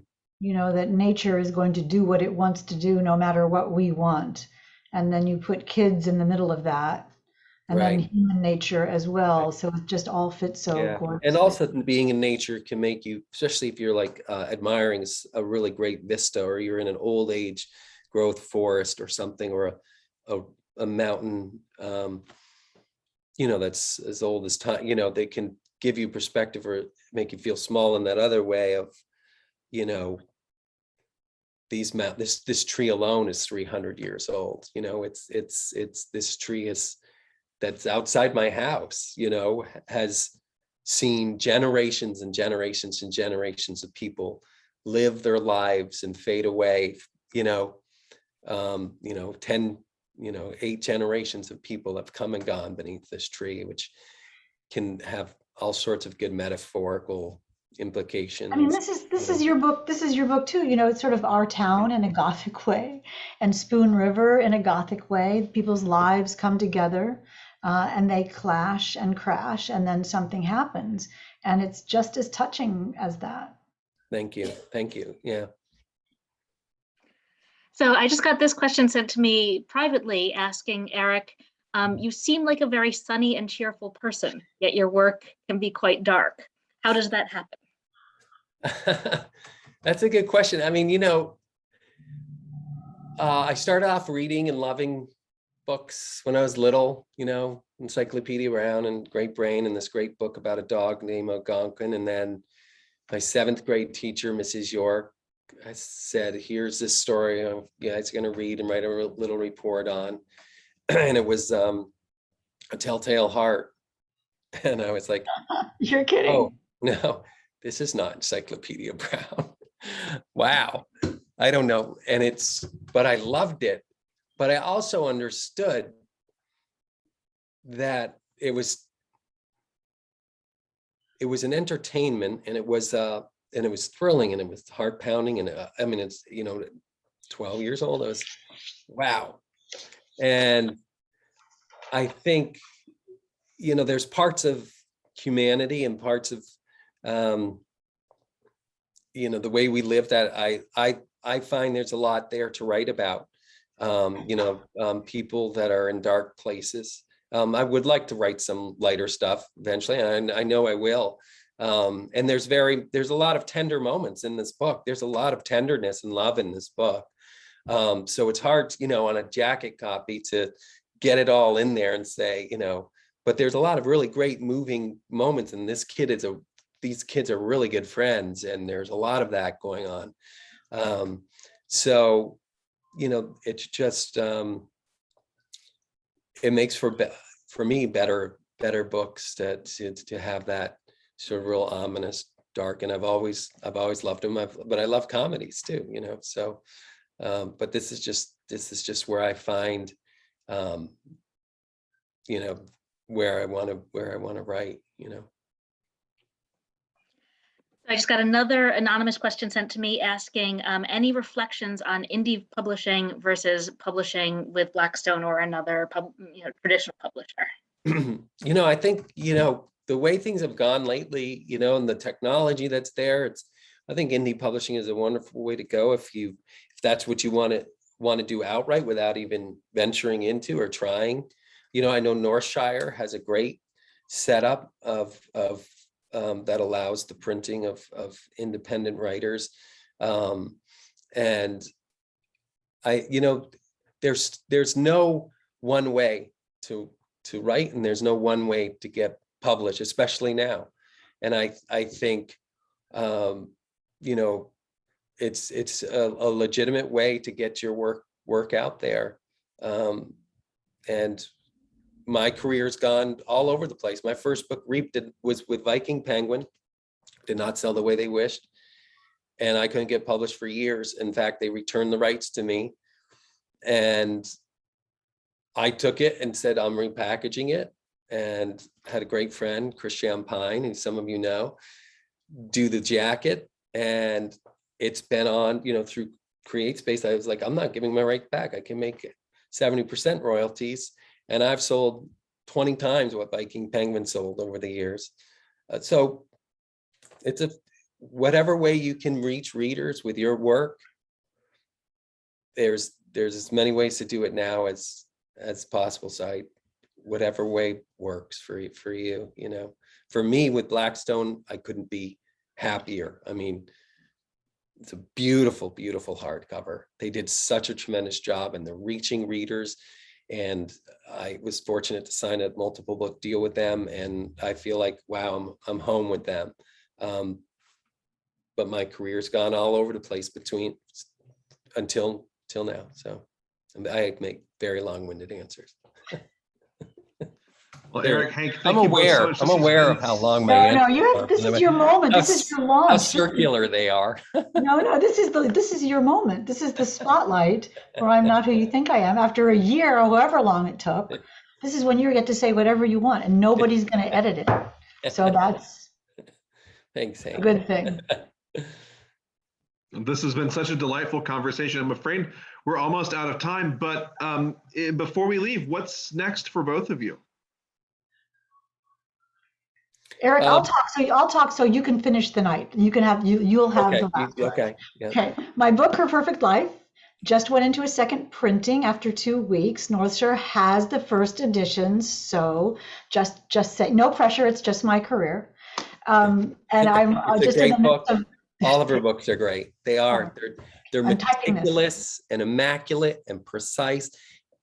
That nature is going to do what it wants to do no matter what we want. And then you put kids in the middle of that, and then Right. human nature as well. So it just all fits so Yeah. gorgeously. And also being in nature can make you, especially if you're like admiring a really great vista, or you're in an old age growth forest or something, or a mountain, that's as old as time, they can give you perspective or make you feel small in that other way of, this tree alone is 300 years old. It's this tree that's outside my house, has seen generations and generations and generations of people live their lives and fade away, 10, 8 generations of people have come and gone beneath this tree, which can have all sorts of good metaphorical implications. I mean, this is your book. This is your book too. It's sort of our town in a Gothic way, and Spoon River in a Gothic way. People's lives come together, and they clash and crash, and then something happens, and it's just as touching as that. Thank you. Yeah. So I just got this question sent to me privately asking, Eric, you seem like a very sunny and cheerful person, yet your work can be quite dark. How does that happen? That's a good question. I mean, I started off reading and loving books when I was little, Encyclopedia Brown and Great Brain, and this great book about a dog named Algonquin. And then my 7th grade teacher, Mrs. York, I said, here's this story you guys are going to read and write a little report on. And it was a Telltale Heart. And I was like, You're kidding. Oh, no, this is not Encyclopedia Brown. Wow. I don't know. But I loved it. But I also understood that it was an entertainment, and it was thrilling, and it was heart pounding. And it's 12 years old. I was, wow. And I think, there's parts of humanity and parts of, the way we live that I find there's a lot there to write about, people that are in dark places. I would like to write some lighter stuff eventually, and I know I will. And there's a lot of tender moments in this book. There's a lot of tenderness and love in this book. So it's hard, on a jacket copy to get it all in there and say, but there's a lot of really great moving moments. And these kids are really good friends. And there's a lot of that going on. So, it's just, it makes for me better books to have that sort of real ominous dark. And I've always loved them, but I love comedies too, so, but this is just where I find, where I want to write, I just got another anonymous question sent to me asking any reflections on indie publishing versus publishing with Blackstone or another traditional publisher. I think, the way things have gone lately, and the technology that's there, I think indie publishing is a wonderful way to go if that's what you want to do outright without even venturing into or trying. I know Northshire has a great setup of that allows the printing of independent writers. And there's no one way to write, and there's no one way to get published, especially now. And I think, it's a legitimate way to get your work out there. And my career's gone all over the place. My first book, Reap, was with Viking Penguin, did not sell the way they wished. And I couldn't get published for years. In fact, they returned the rights to me. And I took it and said, I'm repackaging it. And had a great friend, Chris Champagne, who some of you know, do the jacket. And it's been on, through CreateSpace. I was like, I'm not giving my right back. I can make 70% royalties. And I've sold 20 times what Viking Penguin sold over the years. So it's whatever way you can reach readers with your work. There's as many ways to do it now as possible. So whatever way works for you, you know. For me with Blackstone, I couldn't be happier. I mean, it's a beautiful, beautiful hardcover. They did such a tremendous job, and they're reaching readers. And I was fortunate to sign a multiple book deal with them, and I feel like, wow, I'm home with them. But my career's gone all over the place until now. So I make very long-winded answers. Well, Eric, Hank, I'm thank you both so aware. much. I'm This has aware been- of how long my No, answers you are. have, this is your moment. This is your launch. How circular they are. No, this is your moment. This is the spotlight where I'm not who you think I am. After a year or however long it took, this is when you get to say whatever you want, and nobody's going to edit it. So that's Thanks, a Hank. good thing. This has been such a delightful conversation. I'm afraid we're almost out of time, but before we leave, what's next for both of you? Eric, I'll talk so you can finish the night. You can have you'll have Okay. the last word. Okay. Yeah. Okay. My book, Her Perfect Life, just went into a second printing after 2 weeks. Northshire has the first editions, so just say no pressure. It's just my career, and I'm It's just a in great the book. midst of. All of her books are great. They are. They're I'm typing this. meticulous and immaculate and precise.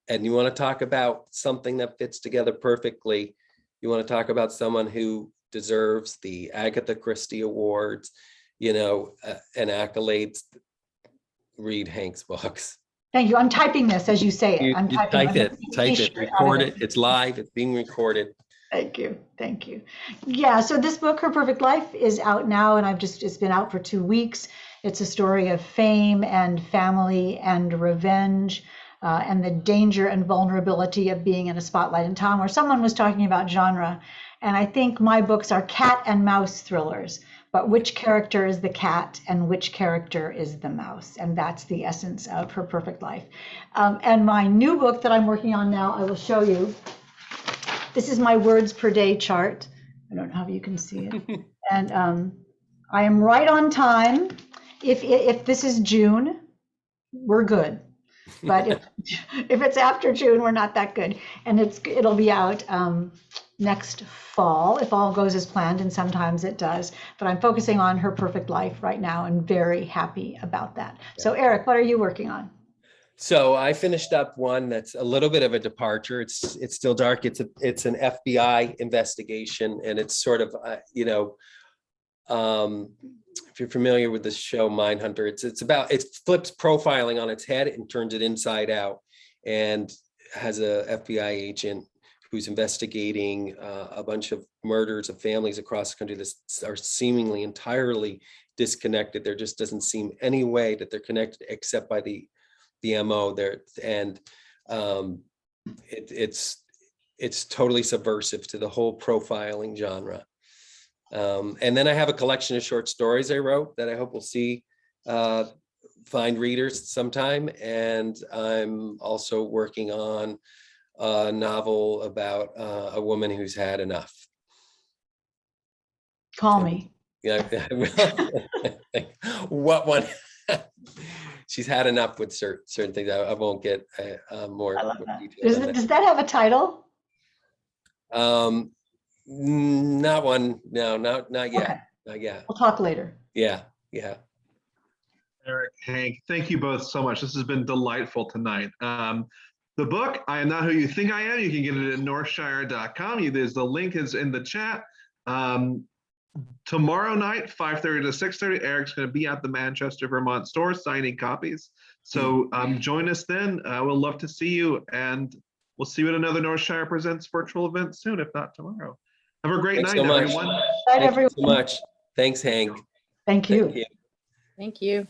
And you want to talk about something that fits together perfectly. You want to talk about someone who deserves the Agatha Christie Awards, you know, and accolades. Read Hank's books. Thank you. I'm typing this as you say it. I'm You typing. type it, record it. It's live. It's being recorded. Thank you. Thank you. Yeah, so this book, Her Perfect Life, is out now, and it's been out for 2 weeks. It's a story of fame and family and revenge, and the danger and vulnerability of being in a spotlight in town, where someone was talking about genre. And I think my books are cat and mouse thrillers, but which character is the cat and which character is the mouse? And that's the essence of Her Perfect Life. And my new book that I'm working on now, I will show you. This is my words per day chart. I don't know if you can see it. And I am right on time. If this is June, we're good. But if it's after June, we're not that good. And it'll be out next fall if all goes as planned, and sometimes it does. But I'm focusing on Her Perfect Life right now and very happy about that. So Eric, what are you working on? So I finished up one that's a little bit of a departure. It's still dark. It's an FBI investigation, and it's sort of if you're familiar with the show Mindhunter, it flips profiling on its head and turns it inside out, and has a FBI agent who's investigating a bunch of murders of families across the country that are seemingly entirely disconnected. There just doesn't seem any way that they're connected except by the MO there, and it's totally subversive to the whole profiling genre. And then I have a collection of short stories I wrote that I hope will find readers sometime. And I'm also working on a novel about a woman who's had enough. Call me. Yeah, what one? She's had enough with certain things. I won't get more details. Does that have a title? Not one. No, not yet. Okay. Not yet. We'll talk later. Yeah. Eric, Hank, thank you both so much. This has been delightful tonight. The book, I Am Not Who You Think I Am, you can get it at northshire.com. The link is in the chat. Tomorrow night, 5:30 to 6:30, Eric's going to be at the Manchester, Vermont store signing copies. So join us then. We'll love to see you, and we'll see you at another Northshire Presents virtual event soon, if not tomorrow. Have a great night, everyone. Night, Thank everyone. you so much. Thanks, Hank. Thank you. Thank you.